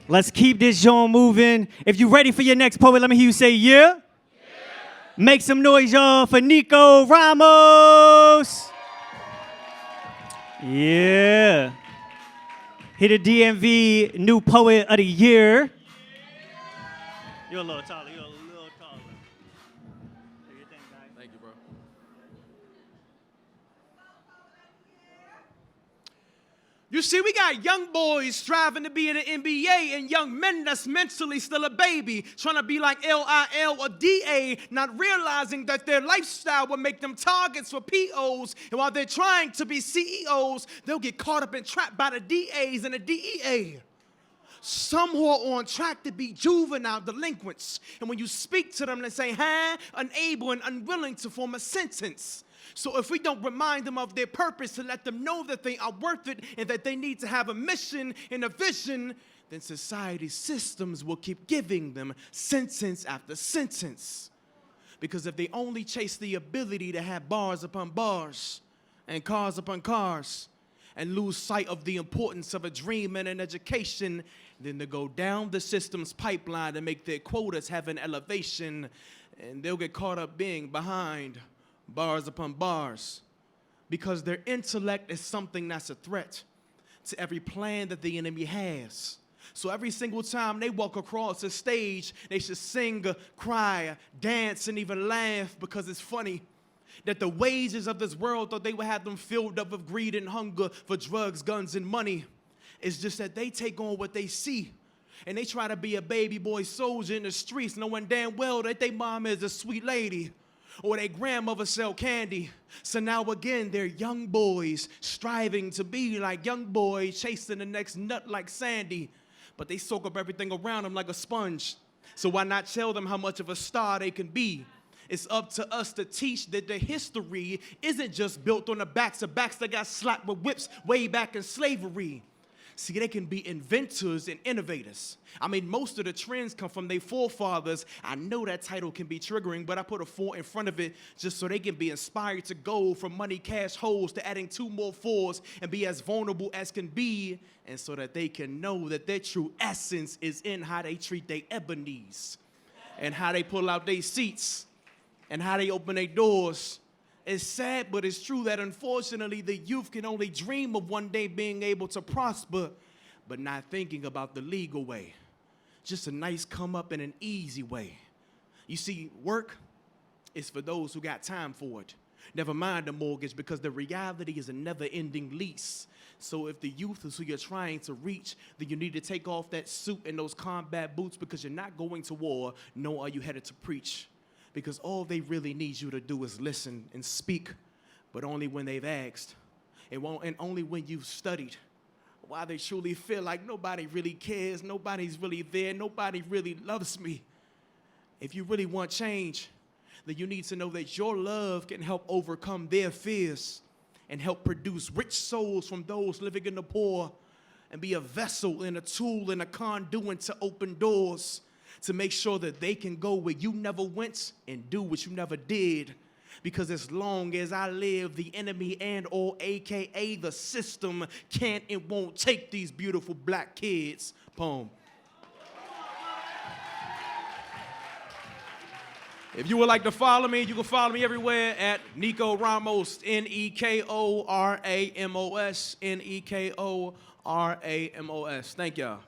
Let's keep this joint moving. If you're ready for your next poet, let me hear you say yeah. Make some noise, y'all, for Neko Ramos. Yeah. He the DMV New Poet of the Year. You're a little taller. You're a little taller. Do your thing, guys. Thank you, bro. You see, we got young boys striving to be in the NBA and young men that's mentally still a baby, trying to be like LIL or DA, not realizing that their lifestyle will make them targets for POs. And while they're trying to be CEOs, they'll get caught up and trapped by the DAs and the DEA. Some who are on track to be juvenile delinquents. And when you speak to them, they say, unable and unwilling to form a sentence. So if we don't remind them of their purpose to let them know that they are worth it and that they need to have a mission and a vision, then society's systems will keep giving them sentence after sentence. Because if they only chase the ability to have bars upon bars and cars upon cars and lose sight of the importance of a dream and an education, then they go down the system's pipeline and make their quotas have an elevation, and they'll get caught up being behind bars upon bars, because their intellect is something that's a threat to every plan that the enemy has. So every single time they walk across the stage, they should sing, cry, dance, and even laugh, because it's funny that the wages of this world thought they would have them filled up with greed and hunger for drugs, guns, and money. It's just that they take on what they see, and they try to be a baby boy soldier in the streets, knowing damn well that their mom is a sweet lady, or their grandmother sell candy. So now again, they're young boys striving to be like young boys, chasing the next nut like Sandy. But they soak up everything around them like a sponge. So why not tell them how much of a star they can be? It's up to us to teach that the history isn't just built on the backs of backs that got slapped with whips way back in slavery. See, they can be inventors and innovators. I mean, most of the trends come from their forefathers. I know that title can be triggering, but I put a 4 in front of it just so they can be inspired to go from money, cash, holes to adding 2 more 4s and be as vulnerable as can be, and so that they can know that their true essence is in how they treat their ebonies and how they pull out their seats and how they open their doors. It's sad, but it's true that unfortunately the youth can only dream of one day being able to prosper, but not thinking about the legal way. Just a nice come up in an easy way. You see, work is for those who got time for it. Never mind the mortgage, because the reality is a never-ending lease. So if the youth is who you're trying to reach, then you need to take off that suit and those combat boots, because you're not going to war, nor are you headed to preach. Because all they really need you to do is listen and speak, but only when they've asked, and only when you've studied. Why they truly feel like nobody really cares, nobody's really there, nobody really loves me. If you really want change, then you need to know that your love can help overcome their fears and help produce rich souls from those living in the poor, and be a vessel and a tool and a conduit to open doors, to make sure that they can go where you never went and do what you never did. Because as long as I live, the enemy and or AKA the system can't and won't take these beautiful black kids. Poem. If you would like to follow me, you can follow me everywhere at Neko Ramos, Nekoramos, Nekoramos. Thank y'all.